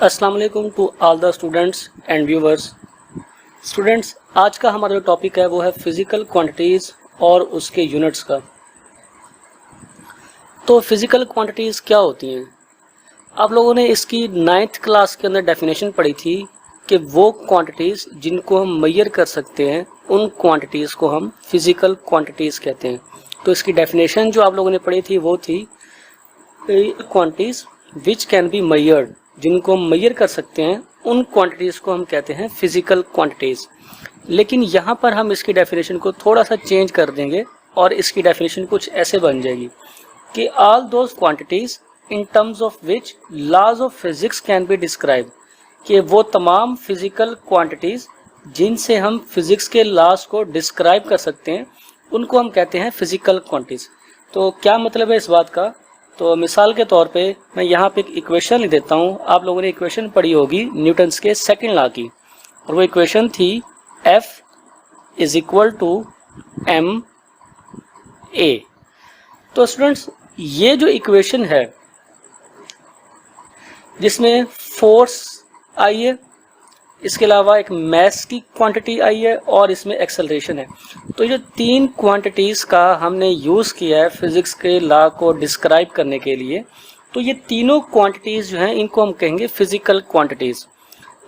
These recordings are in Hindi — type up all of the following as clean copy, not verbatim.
अस्सलाम वालेकुम to all the students and viewers. Students, आज का हमारा जो टॉपिक है वो है फिज़िकल क्वांटिटीज़ और उसके यूनिट्स का। तो फिज़िकल क्वांटिटीज़ क्या होती हैं? आप लोगों ने इसकी 9th क्लास के अंदर डेफिनेशन पढ़ी थी कि वो क्वांटिटीज़ जिनको हम मेजर कर सकते हैं उन क्वांटिटीज़ को हम फिज़िकल क्वांटिटीज़ कहते हैं। तो इसकी डेफिनेशन जो आप लोगों ने पढ़ी थी वो थी quantities which can be measured, जिनको हम मेजर कर सकते हैं उन क्वांटिटीज़ को हम कहते हैं फिज़िकल क्वांटिटीज़। लेकिन यहाँ पर हम इसकी डेफिनेशन को थोड़ा सा चेंज कर देंगे और इसकी डेफिनेशन कुछ ऐसे बन जाएगी कि all those quantities in terms of which laws of physics can be describe, कि वो तमाम फिज़िकल क्वांटिटीज़ जिनसे हम फिज़िक्स के लॉज को डिस्क्राइब कर सकते हैं उनको हम कहते हैं फिज़िकल क्वांटिटीज़। तो क्या मतलब है इस बात का? तो मिसाल के तौर पे मैं यहाँ पे एक इक्वेशन लिख देता हूँ। आप लोगों ने इक्वेशन पढ़ी होगी न्यूटन्स के सेकंड लॉ की, और वो इक्वेशन थी F is equal to M A. तो स्टूडेंट्स, ये जो इक्वेशन है जिसमें फोर्स आई है, इसके अलावा एक मास की क्वांटिटी आई है और इसमें एक्सेलरेशन है, तो ये जो तीन क्वांटिटीज़ का हमने यूज़ किया है फिज़िक्स के लॉ को डिस्क्राइब करने के लिए, तो ये तीनों क्वांटिटीज़ जो हैं इनको हम कहेंगे फिज़िकल क्वांटिटीज़।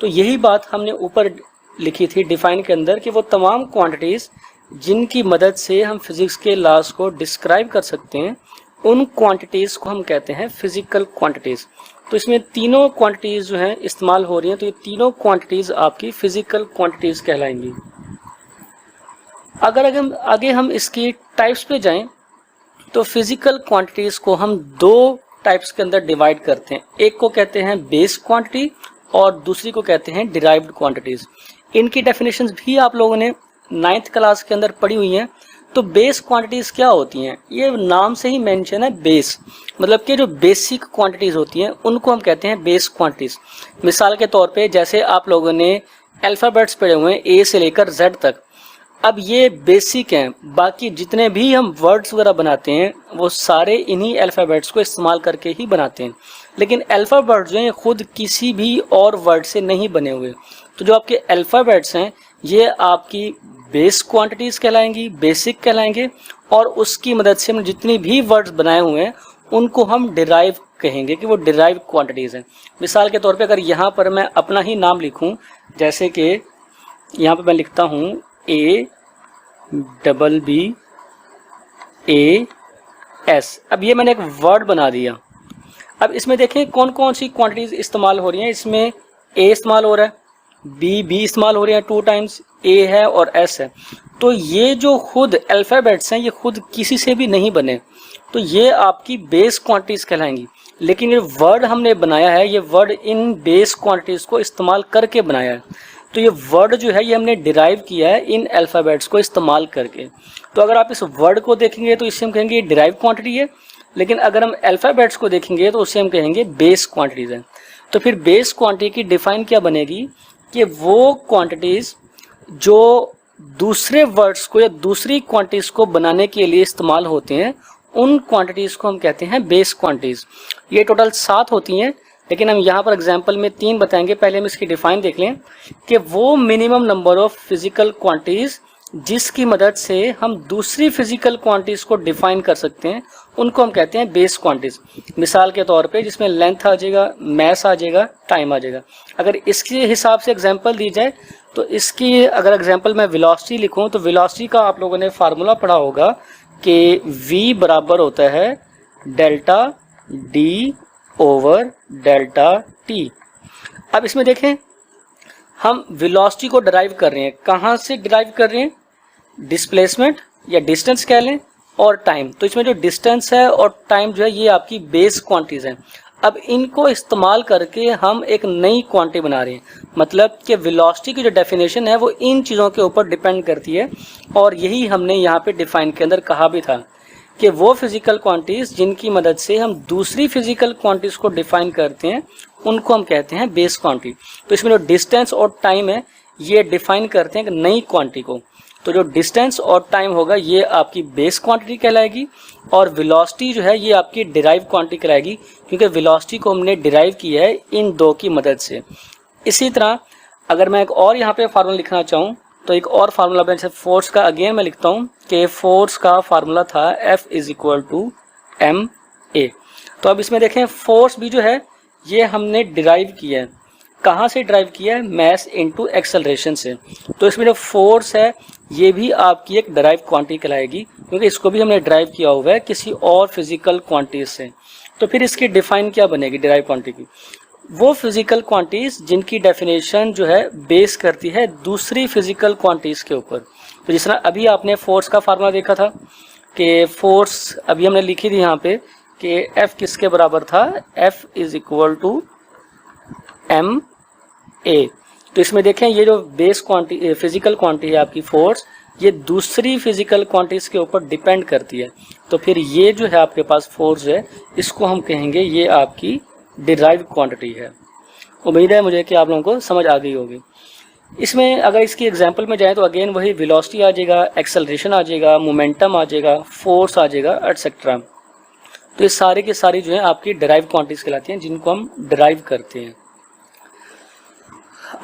तो यही बात हमने ऊपर लिखी थी डिफाइन के अंदर कि वो तमाम क्वांटिटीज़ जिनकी मदद से हम फिज़िक्स के लॉज को डिस्क्राइब कर सकते हैं उन क्वांटिटीज़ को हम कहते हैं फिज़िकल क्वांटिटीज़। तो इसमें तीनों क्वांटिटीज़ जो हैं इस्तेमाल हो रही हैं, तो ये तीनों क्वांटिटीज़ आपकी फिज़िकल क्वांटिटीज़ कहलाएंगी। अगर आगे हम इसकी टाइप्स पे जाएं तो फिज़िकल क्वांटिटीज़ को हम दो टाइप्स के अंदर डिवाइड करते हैं। एक को कहते हैं बेस क्वांटिटी और दूसरी को कहते हैं डिराइव्ड क्वांटिटीज़। इनकी डेफिनेशंस भी आप लोगों ने 9th क्लास के अंदर पढ़ी हुई हैं। तो बेस क्वांटिटीज़ क्या होती हैं? ये नाम से ही मेंशन है बेस, मतलब कि जो बेसिक क्वांटिटीज़ होती हैं उनको हम कहते हैं बेस क्वांटिटीज़। मिसाल के तौर पे जैसे आप लोगों ने अल्फ़ाबेट्स पढ़े हुए हैं A से लेकर Z तक, अब ये बेसिक हैं। बाकी जितने भी हम वर्ड्स वगैरह बनाते हैं वो सारे इन्हीं अल्फ़ाबेट्स को इस्तेमाल करके ही बनाते हैं। लेकिन अल्फ़ाबेट्स जो हैं खुद किसी भी और वर्ड से नहीं बने हुए। तो जो आपके अल्फ़ाबेट्स हैं ये आपकी बेस क्वांटिटीज़ कहलाएंगी, बेसिक कहलाएंगे, और उसकी मदद से हम जितनी भी वर्ड्स बनाए हुए हैं उनको हम डिराइव कहेंगे कि वो डिराइव क्वांटिटीज़ हैं। मिसाल के तौर पे अगर यहाँ पर मैं अपना ही नाम लिखूँ, जैसे कि यहाँ पर मैं लिखता हूँ ABBAS, अब ये मैंने एक वर्ड बना दिया। अब इसमें देखें कौन कौन सी क्वांटिटीज़ इस्तेमाल हो रही हैं। इसमें A इस्तेमाल हो रहा है, B इस्तेमाल हो रही है 2 टाइम्स, A है और S है। तो ये जो खुद अल्फ़ाबेट्स हैं ये खुद किसी से भी नहीं बने, तो ये आपकी बेस क्वांटिटीज़ कहलाएंगी। लेकिन ये वर्ड हमने बनाया है, ये वर्ड इन बेस क्वांटिटीज़ को इस्तेमाल करके बनाया है। तो ये वर्ड जो है ये हमने डिराइव किया है इन अल्फ़ाबेट्स को इस्तेमाल करके। तो अगर आप इस वर्ड को देखेंगे तो इससे हम कहेंगे ये डिराइव क्वांटिटी है, लेकिन अगर हम अल्फ़ाबेट्स को देखेंगे तो उससे हम कहेंगे बेस क्वांटिटीज़ है। तो फिर बेस क्वांटिटी की डिफ़ाइन क्या बनेगी कि वो क्वांटिटीज़ जो दूसरे वर्ड्स को या दूसरी क्वांटिटीज़ को बनाने के लिए इस्तेमाल होते हैं उन क्वांटिटीज़ को हम कहते हैं बेस क्वांटिटीज़। ये टोटल 7 होती हैं, लेकिन हम यहाँ पर एग्जांपल में 3 बताएंगे। पहले हम इसकी डिफ़ाइन देख लें कि वो minimum number of physical quantities जिसकी मदद से हम दूसरी फिज़िकल क्वांटिटीज़ को डिफ़ाइन कर सकते हैं उनको हम कहते हैं बेस क्वांटिटीज़। मिसाल के तौर पे जिसमें लेंथ आ जाएगा, मास आ जाएगा, टाइम आ जाएगा। अगर इसके हिसाब से एग्जांपल दी जाए तो इसकी अगर एग्जांपल मैं वेलोसिटी लिखूं तो वेलोसिटी का आप लोगों ने फार्मूला पढ़ा होगा कि v बराबर होता है delta d over delta t। अब इसमें देखें हम वेलोसिटी को डिराइव कर रहे हैं। कहाँ से डिराइव कर रहे हैं? डिस्प्लेसमेंट या डिस्टेंस कह लें और टाइम। तो इसमें जो डिस्टेंस है और टाइम जो है ये आपकी बेस क्वांटिटीज़ हैं। अब इनको इस्तेमाल करके हम एक नई क्वांटिटी बना रहे हैं, मतलब कि वेलोसिटी की जो डेफिनेशन है वो इन चीज़ों के ऊपर डिपेंड करती है। और यही हमने यहाँ पे डिफाइन के अंदर कहा भी था कि वो फिज़िकल क्वांटिटीज़ जिनकी मदद से हम दूसरी फिज़िकल क्वांटिटीज़ को डिफाइन करते हैं उनको हम कहते हैं बेस क्वांटिटी। तो इसमें जो डिस्टेंस और टाइम है ये डिफाइन करते हैं एक नई क्वांटिटी को। तो जो डिस्टेंस और टाइम होगा ये आपकी बेस क्वांटिटी कहलाएगी, और वेलोसिटी जो है ये आपकी डिराइव क्वांटिटी कहलाएगी, क्योंकि वेलोसिटी को हमने डिराइव किया है इन दो की मदद से। इसी तरह अगर मैं एक और यहाँ पे फार्मूला लिखना चाहूँ तो एक और फार्मूला, जैसे फोर्स का अगेन मैं लिखता हूँ कि फोर्स का फार्मूला था F = ma। तो अब इसमें देखें फोर्स भी जो है ये हमने डिराइव किया है, कहाँ से डिराइव किया है, मैस इनटू एक्सेलरेशन से। तो इसमें जो फोर्स है ये भी आपकी एक डिराइव क्वांटिटी कहलाएगी, क्योंकि इसको भी हमने डिराइव किया हुआ है किसी और फिजिकल क्वांटिटी से। तो फिर इसकी डिफाइन क्या बनेगी डिराइव क्वांटिटी की, वो फिजिकल क्वांटिटीज जिनकी डेफिनेशन जो है बेस करती है दूसरी फिजिकल क्वांटिटीज के ऊपर। तो जिस तरह अभी आपने फोर्स का फार्मूला देखा था कि फोर्स अभी हमने लिखी थी यहाँ पे कि F किसके बराबर था, F = ma। तो इसमें देखें ये जो बेस क्वांटिटी फिजिकल क्वांटिटी है आपकी फोर्स, ये दूसरी फिजिकल क्वांटिटीज के ऊपर डिपेंड करती है। तो फिर ये जो है आपके पास फोर्स है, इसको हम कहेंगे ये आपकी डिराइव क्वांटिटी है। उम्मीद है मुझे कि आप लोगों को समझ आ गई होगी। इसमें अगर इसकी एग्जांपल में जाएं तो अगेन वही वेलोसिटी आ जाएगा, एक्सेलरेशन आ जाएगा, मोमेंटम आ जाएगा, फोर्स आ जाएगा, एटसेट्रा। तो ये सारे के सारी जो है आपकी डिराइव क्वांटिटीज कहलाती हैं, जिनको हम डिराइव करते हैं।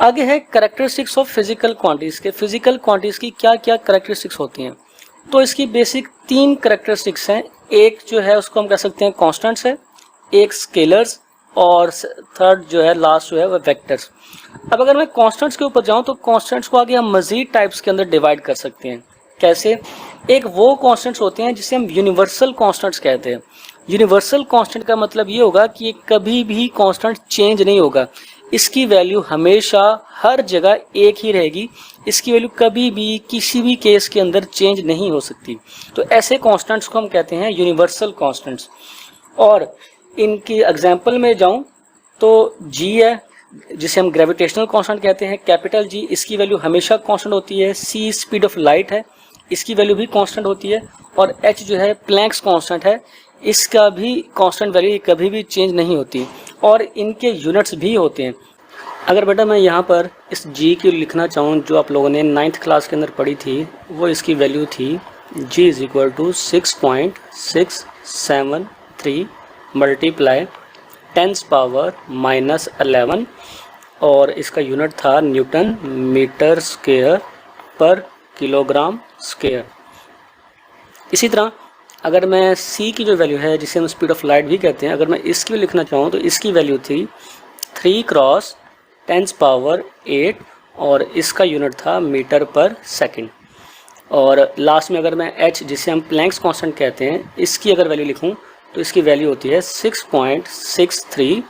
आगे है कैरेक्टरिस्टिक्स ऑफ फिजिकल क्वांटिटीज के, फिजिकल क्वांटिटीज की क्या क्या कैरेक्टरिस्टिक्स होती हैं। तो इसकी बेसिक 3 कैरेक्टरिस्टिक्स हैं। एक जो है उसको हम कह सकते हैं कांस्टेंट्स है, एक स्केलर्स, और थर्ड जो है लास्ट जो है वो वेक्टर्स। अब अगर मैं कांस्टेंट्स के ऊपर जाऊं तो कांस्टेंट्स को आगे हम मजीद टाइप्स के अंदर डिवाइड कर सकते हैं। कैसे, एक वो कांस्टेंट्स होते हैं जिसे हम यूनिवर्सल कांस्टेंट्स कहते हैं। यूनिवर्सल कांस्टेंट का मतलब ये होगा कि ये कभी भी कांस्टेंट चेंज नहीं होगा, इसकी वैल्यू हमेशा हर जगह एक ही रहेगी, इसकी वैल्यू कभी भी किसी भी केस के अंदर चेंज नहीं हो सकती। तो ऐसे कांस्टेंट्स को हम कहते हैं यूनिवर्सल कांस्टेंट्स। और इनकी एग्जांपल में जाऊं तो G है जिसे हम ग्रेविटेशनल कांस्टेंट कहते हैं, कैपिटल G, इसकी वैल्यू हमेशा कांस्टेंट होती है। C स्पीड ऑफ लाइट है, इसकी वैल्यू भी कांस्टेंट होती है। और H जो है प्लैंक्स कांस्टेंट है, इसका भी कांस्टेंट वैल्यू कभी भी चेंज नहीं होती, और इनके यूनिट्स भी होते हैं। अगर बेटा मैं यहाँ पर इस G की लिखना चाहूँ जो आप लोगों ने 9th क्लास के अंदर पढ़ी थी, वो इसकी वैल्यू थी G = 6.673 मल्टीप्लाई 10⁻⁻11, और इसका यूनिट था न्यूटन मीटर स्क्वायर पर किलोग्राम स्क्वायर। इसी तरह अगर मैं C की जो वैल्यू है जिसे हम स्पीड ऑफ लाइट भी कहते हैं, अगर मैं इसकी भी लिखना चाहूँ तो इसकी वैल्यू थी 3×10⁸, और इसका यूनिट था मीटर पर सेकंड। और लास्ट में अगर मैं H जिसे हम प्लैंक्स कांस्टेंट कहते हैं, इसकी अगर वैल्यू लिखूं तो इसकी वैल्यू होती है 6.63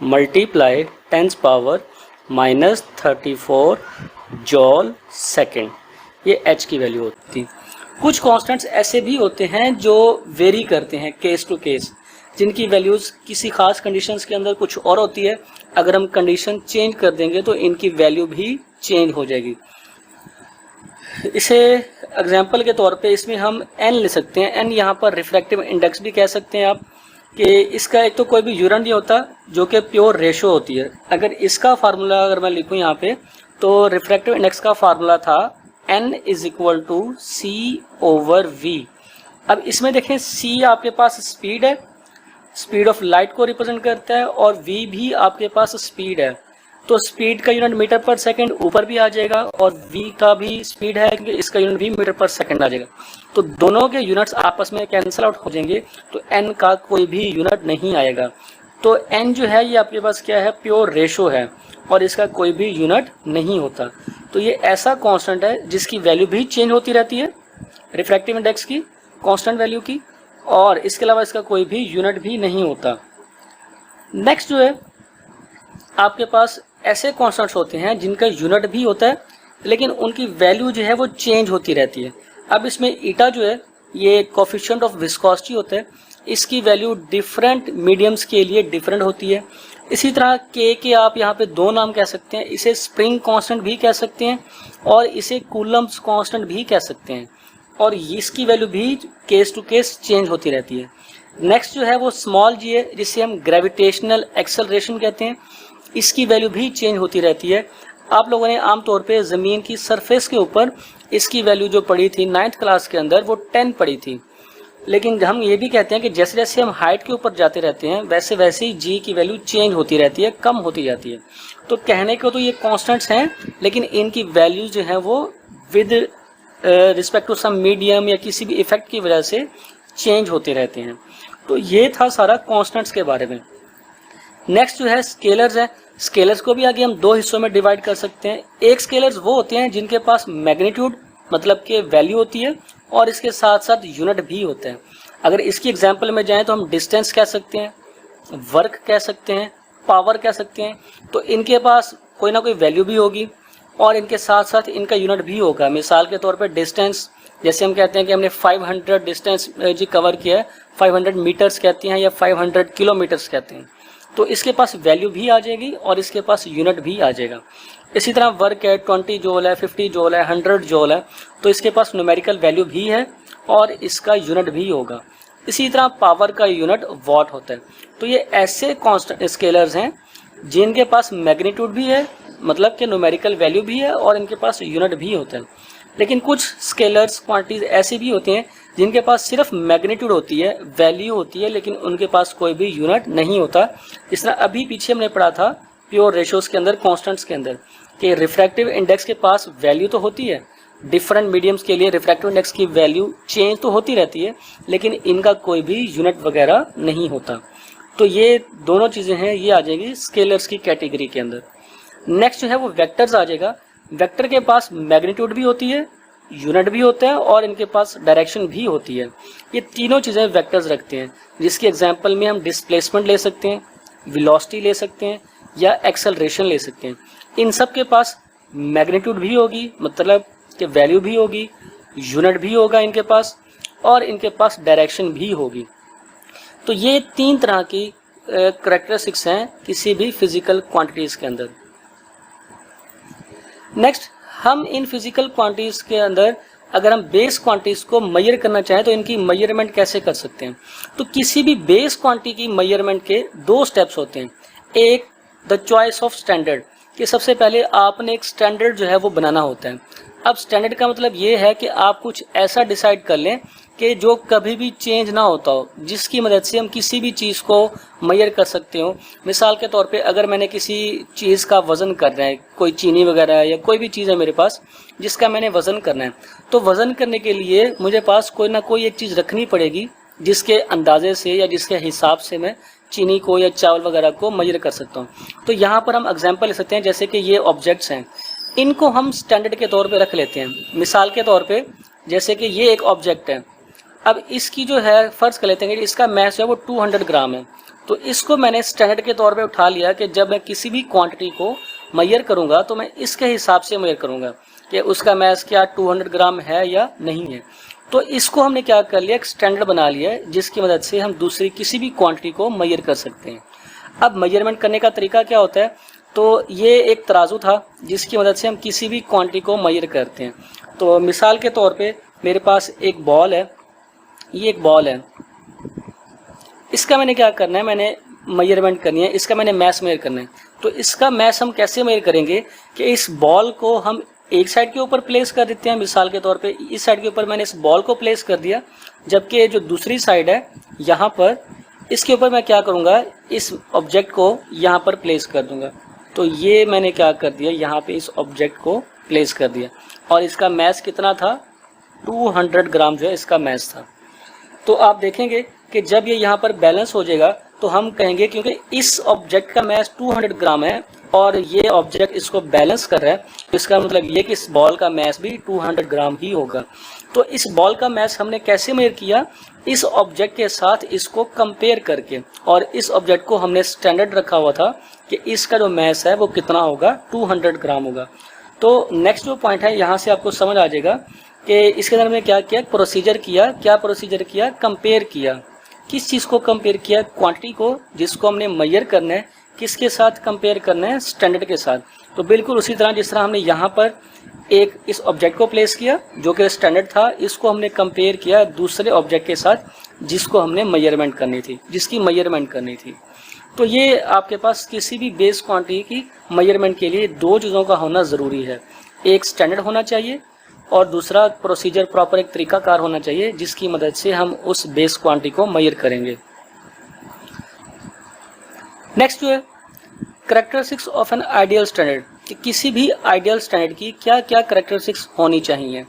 मल्टीप्लाई 10⁻⁻34 जॉल सेकंड। ये H की वैल्यू होती है। कुछ कांस्टेंट्स ऐसे भी होते हैं जो वेरी करते हैं केस टू केस, जिनकी वैल्यूज किसी खास कंडीशंस के अंदर कुछ और होती है, अगर हम कंडीशन चेंज कर देंगे तो इनकी वैल्यू भी चेंज हो जाएगी। इसे एग्जांपल के तौर पे इसमें हम n ले सकते हैं। n यहाँ पर रिफ्रैक्टिव इंडेक्स भी कह सकते हैं आप, कि इसका एक तो कोई भी यूनिट नहीं होता जो कि प्योर रेशो होती है। अगर इसका फार्मूला अगर मैं लिखूँ यहाँ पे तो रिफ्रैक्टिव इंडेक्स का फार्मूला था n = c/v। अब इसमें देखें c आपके पास स्पीड है, स्पीड ऑफ लाइट को रिप्रेजेंट करता है, और v भी आपके पास स्पीड है। तो स्पीड का यूनिट मीटर पर सेकंड ऊपर भी आ जाएगा, और v का भी स्पीड है क्योंकि इसका यूनिट भी मीटर पर सेकंड आ जाएगा। तो दोनों के यूनिट्स आपस में कैंसिल आउट हो जाएंगे, तो n का कोई भी यूनिट नहीं आएगा। तो n जो है ये आपके पास क्या है, प्योर रेशो है, और इसका कोई भी यूनिट नहीं होता। तो ये ऐसा कांस्टेंट है जिसकी वैल्यू भी चेंज होती रहती है, रिफ्रैक्टिव इंडेक्स की कांस्टेंट वैल्यू की, और इसके अलावा इसका कोई भी यूनिट भी नहीं होता। नेक्स्ट जो है आपके पास ऐसे कांस्टेंट्स होते हैं जिनका यूनिट भी होता है लेकिन उनकी वैल्यू जो है वो चेंज होती रहती है। अब इसमें ईटा जो है ये कोफिशिएंट ऑफ विस्कोसिटी होता है, इसकी वैल्यू डिफरेंट मीडियम्स के लिए डिफरेंट होती है। इसी तरह के आप यहाँ पे दो नाम कह सकते हैं, इसे स्प्रिंग कांस्टेंट भी कह सकते हैं और इसे कूलम्ब्स कांस्टेंट भी कह सकते हैं, और इसकी वैल्यू भी केस टू केस चेंज होती रहती है। नेक्स्ट जो है वो स्मॉल जी है जिसे हम ग्रेविटेशनल एक्सेलरेशन कहते हैं, इसकी वैल्यू भी चेंज होती रहती है। आप लोगों ने आमतौर पे ज़मीन की सरफेस के ऊपर इसकी वैल्यू जो पड़ी थी 9th क्लास के अंदर वो 10 पड़ी थी। लेकिन हम ये भी कहते हैं कि जैसे जैसे हम हाइट के ऊपर जाते रहते हैं वैसे वैसे ही जी की वैल्यू चेंज होती रहती है, कम होती जाती है। तो कहने को तो ये कॉन्स्टेंट्स हैं, लेकिन इनकी वैल्यू जो है वो with respect to some medium या किसी भी इफेक्ट की वजह से चेंज होते रहते हैं। तो ये था सारा कॉन्स्टेंट्स के बारे में। नेक्स्ट जो है स्केलर्स है। स्केलर्स को भी आगे हम दो हिस्सों में डिवाइड कर सकते हैं। एक स्केलर्स वो होते हैं जिनके पास मैग्नीट्यूड मतलब के वैल्यू होती है और इसके साथ साथ यूनिट भी होते हैं। अगर इसकी एग्जांपल में जाएं तो हम डिस्टेंस कह सकते हैं, वर्क कह सकते हैं, पावर कह सकते हैं। तो इनके पास कोई ना कोई वैल्यू भी होगी और इनके साथ साथ इनका यूनिट भी होगा। मिसाल के तौर पे डिस्टेंस, जैसे हम कहते हैं कि हमने 500 डिस्टेंस जी कवर किया है, 500 मीटर्स कहते हैं या 500 किलोमीटर्स कहते हैं, तो इसके पास वैल्यू भी आ जाएगी और इसके पास यूनिट भी आ जाएगा। इसी तरह वर्क है, 20 जूल है, 50 जूल है, 100 जूल है, तो इसके पास न्यूमेरिकल वैल्यू भी है और इसका यूनिट भी होगा। इसी तरह पावर का यूनिट वॉट होता है। तो ये ऐसे कांस्टेंट स्केलर्स हैं जिनके पास मैग्नीट्यूड भी है मतलब कि न्यूमेरिकल वैल्यू भी है और इनके पास यूनिट भी होता है। लेकिन कुछ स्केलर्स क्वांटिटीज ऐसी भी होती हैं जिनके पास सिर्फ मैग्नीट्यूड होती है, वैल्यू होती है, लेकिन उनके पास कोई भी यूनिट नहीं होता। जिस तरह अभी पीछे हमने पढ़ा था प्योर रेशियोज के अंदर, कांस्टेंट्स के अंदर, कि रिफ्रैक्टिव इंडेक्स के पास वैल्यू तो होती है, डिफरेंट मीडियम्स के लिए रिफ्रैक्टिव इंडेक्स की वैल्यू चेंज तो होती रहती है, लेकिन इनका कोई भी यूनिट वगैरह नहीं होता। तो ये दोनों चीज़ें हैं, ये आ जाएगी स्केलर्स की कैटेगरी के अंदर। नेक्स्ट जो है वो वेक्टर्स आ जाएगा। वेक्टर के पास मैग्नीट्यूड भी होती है, यूनिट भी होता है और इनके पास डायरेक्शन भी होती है। ये तीनों चीज़ें वेक्टर्स रखते हैं, जिसकी एग्जांपल में हम डिस्प्लेसमेंट ले सकते हैं, वेलोसिटी ले सकते हैं या एक्सेलरेशन ले सकते हैं। इन सब के पास मैग्नीट्यूड भी होगी मतलब कि वैल्यू भी होगी, यूनिट भी होगा इनके पास और इनके पास डायरेक्शन भी होगी। तो ये तीन तरह की करैक्टरिस्टिक्स हैं किसी भी फिजिकल क्वांटिटीज़ के अंदर। नेक्स्ट, हम इन फिजिकल क्वांटिटीज के अंदर अगर हम बेस क्वांटिटीज को मेजर करना चाहें तो इनकी मेजरमेंट कैसे कर सकते हैं। तो किसी भी बेस क्वांटिटी की मेजरमेंट के दो स्टेप्स होते हैं। एक, द चॉइस ऑफ स्टैंडर्ड, कि सबसे पहले आपने एक स्टैंडर्ड जो है वो बनाना होता है। अब स्टैंडर्ड का मतलब ये है कि आप कुछ ऐसा डिसाइड कर लें कि जो कभी भी चेंज ना होता हो, जिसकी मदद से हम किसी भी चीज़ को मेजर कर सकते हो। मिसाल के तौर पे अगर मैंने किसी चीज़ का वज़न करना है, कोई चीनी वगैरह है या कोई भी चीज़ है मेरे पास जिसका मैंने वज़न करना है, तो वज़न करने के लिए मुझे पास कोई ना कोई एक चीज़ रखनी पड़ेगी जिसके अंदाजे से या जिसके हिसाब से मैं चीनी को या चावल वगैरह को मेजर कर सकता हूँ। तो यहाँ पर हम एग्जाम्पल ले सकते हैं, जैसे कि ये ऑब्जेक्ट्स हैं, इनको हम स्टैंडर्ड के तौर पे रख लेते हैं। मिसाल के तौर पे जैसे कि ये एक ऑब्जेक्ट है, अब इसकी जो है फर्ज कर लेते हैं कि इसका मैस है वो 200 ग्राम है। तो इसको मैंने स्टैंडर्ड के तौर पे उठा लिया कि जब मैं किसी भी क्वांटिटी को मेजर करूंगा तो मैं इसके हिसाब से मेजर करूंगा कि उसका मैस क्या 200 ग्राम है या नहीं है। तो इसको हमने क्या कर लिया, एक स्टैंडर्ड बना लिया है जिसकी मदद से हम दूसरी किसी भी क्वांटिटी को मेजर कर सकते हैं। अब मेजरमेंट करने का तरीका क्या होता है, तो ये एक तराजू था जिसकी मदद से हम किसी भी क्वांटिटी को मेजर करते हैं। तो मिसाल के तौर पे मेरे पास एक बॉल है, ये एक बॉल है, इसका मैंने क्या करना है, मैंने मेजरमेंट करनी है, इसका मैंने मैस मेजर करना है। तो इसका मैस हम कैसे मेजर करेंगे कि इस बॉल को हम एक साइड के ऊपर प्लेस कर देते हैं। मिसाल के तौर पे इस साइड के ऊपर मैंने इस बॉल को प्लेस कर दिया, जबकि जो दूसरी साइड है यहाँ पर, इसके ऊपर मैं क्या करूँगा, इस ऑब्जेक्ट को यहाँ पर प्लेस कर दूँगा। तो ये मैंने क्या कर दिया, यहाँ पे इस ऑब्जेक्ट को प्लेस कर दिया और इसका मैस कितना था, 200 ग्राम जो है इसका मैस था। तो आप देखेंगे कि जब ये यहाँ पर बैलेंस हो जाएगा तो हम कहेंगे क्योंकि इस ऑब्जेक्ट का मैस 200 ग्राम है और ये ऑब्जेक्ट इसको बैलेंस कर रहा है, तो इसका मतलब ये कि इस बॉल का मैस भी 200 ग्राम ही होगा। तो इस बॉल का मैस हमने कैसे मेजर किया, इस ऑब्जेक्ट के साथ इसको कंपेयर करके, और इस ऑब्जेक्ट को हमने स्टैंडर्ड रखा हुआ था कि इसका जो मैस है वो कितना होगा, 200 ग्राम होगा। तो नेक्स्ट जो पॉइंट है यहाँ से आपको समझ आ जाएगा कि इसके अंदर हमने क्या किया, प्रोसीजर किया। क्या प्रोसीजर किया, कंपेयर किया। किस चीज़ को कंपेयर किया, क्वांटिटी को जिसको हमने मेजर करना है, किसके साथ कंपेयर करना है, स्टैंडर्ड के साथ। तो बिल्कुल उसी तरह जिस तरह हमने यहाँ पर एक इस ऑब्जेक्ट को प्लेस किया जो कि स्टैंडर्ड था, इसको हमने कंपेयर किया दूसरे ऑब्जेक्ट के साथ जिसको हमने मेजरमेंट करनी थी, जिसकी मेजरमेंट करनी थी। तो ये आपके पास किसी भी बेस क्वांटिटी की मेजरमेंट के लिए दो चीज़ों का होना ज़रूरी है, एक स्टैंडर्ड होना चाहिए और दूसरा प्रोसीजर प्रॉपर एक तरीकाकार होना चाहिए जिसकी मदद से हम उस बेस क्वांटिटी को मेजर करेंगे। नेक्स्ट जो है characteristics of an ideal standard, कि किसी भी आइडियल स्टैंडर्ड की क्या क्या कैरेक्टरिस्टिक्स होनी चाहिए।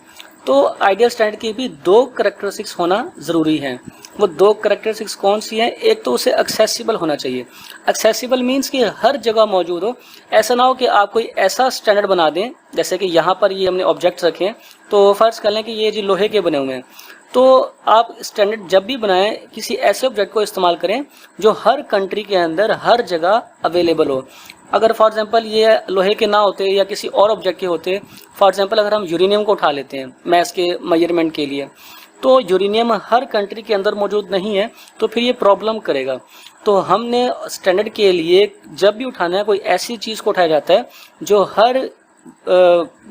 तो आइडियल स्टैंडर्ड की भी दो कैरेक्टरिस्टिक्स होना ज़रूरी है। वो दो कैरेक्टरिस्टिक्स कौन सी हैं? एक तो उसे एक्सेसिबल होना चाहिए। एक्सेसिबल मीन्स कि हर जगह मौजूद हो। ऐसा ना हो कि आप कोई ऐसा स्टैंडर्ड बना दें, जैसे कि यहाँ पर ये हमने ऑब्जेक्ट्स रखे हैं, तो फर्ज कर लें कि ये जो लोहे के बने हुए हैं, तो आप स्टैंडर्ड जब भी बनाएं किसी ऐसे ऑब्जेक्ट को इस्तेमाल करें जो हर कंट्री के अंदर हर जगह अवेलेबल हो। अगर फॉर एग्जांपल ये लोहे के ना होते या किसी और ऑब्जेक्ट के होते, फॉर एग्जांपल अगर हम यूरेनियम को उठा लेते हैं मैथ्स के मेजरमेंट के लिए, तो यूरेनियम हर कंट्री के अंदर मौजूद नहीं है, तो फिर ये प्रॉब्लम करेगा। तो हमने स्टैंडर्ड के लिए जब भी उठाना है कोई ऐसी चीज़ को उठाया जाता है जो हर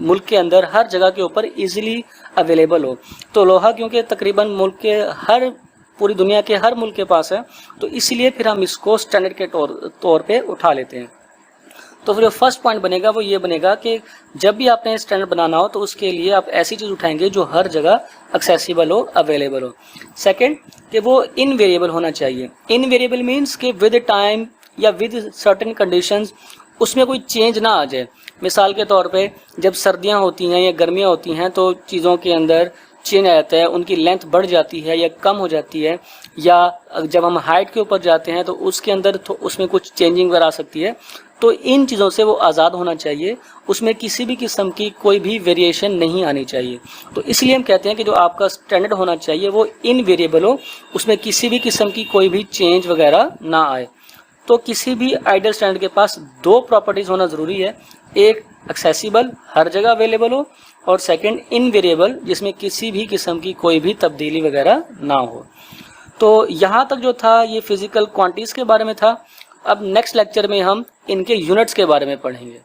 मुल्क के अंदर हर जगह के ऊपर इजीली अवेलेबल हो। तो लोहा क्योंकि तकरीबन मुल्क के हर पूरी दुनिया के हर मुल्क के पास है, तो इसीलिए फिर हम इसको स्टैंडर्ड के तौर पे उठा लेते हैं। तो फिर फर्स्ट पॉइंट बनेगा वो ये बनेगा कि जब भी आपने स्टैंडर्ड बनाना हो तो उसके लिए आप ऐसी चीज़ उठाएंगे जो हर जगह एक्सेसिबल हो, अवेलेबल हो। सेकंड कि वो इनवेरिएबल होना चाहिए। इनवेरिएबल मीन्स कि विद टाइम या विद सर्टेन कंडीशंस उसमें कोई चेंज ना आ जाए। मिसाल के तौर पे जब सर्दियां होती हैं या गर्मियां होती हैं तो चीज़ों के अंदर चेंज आ जाता है, उनकी लेंथ बढ़ जाती है या कम हो जाती है, या जब हम हाइट के ऊपर जाते हैं तो उसके अंदर तो उसमें कुछ चेंजिंग वगैरह आ सकती है। तो इन चीज़ों से वो आज़ाद होना चाहिए, उसमें किसी भी किस्म की कोई भी वेरिएशन नहीं आनी चाहिए। तो इसलिए हम कहते हैं कि जो आपका स्टैंडर्ड होना चाहिए वो इनवेरिएबल हो, उसमें किसी भी किस्म की कोई भी चेंज वगैरह ना आए। तो किसी भी आइडियल स्टैंडर्ड के पास दो प्रॉपर्टीज़ होना ज़रूरी है, एक एक्सेसिबल हर जगह अवेलेबल हो, और सेकंड इनवेरिएबल जिसमें किसी भी किस्म की कोई भी तब्दीली वगैरह ना हो। तो यहाँ तक जो था ये फिजिकल क्वांटिटीज़ के बारे में था। अब नेक्स्ट लेक्चर में हम इनके यूनिट्स के बारे में पढ़ेंगे।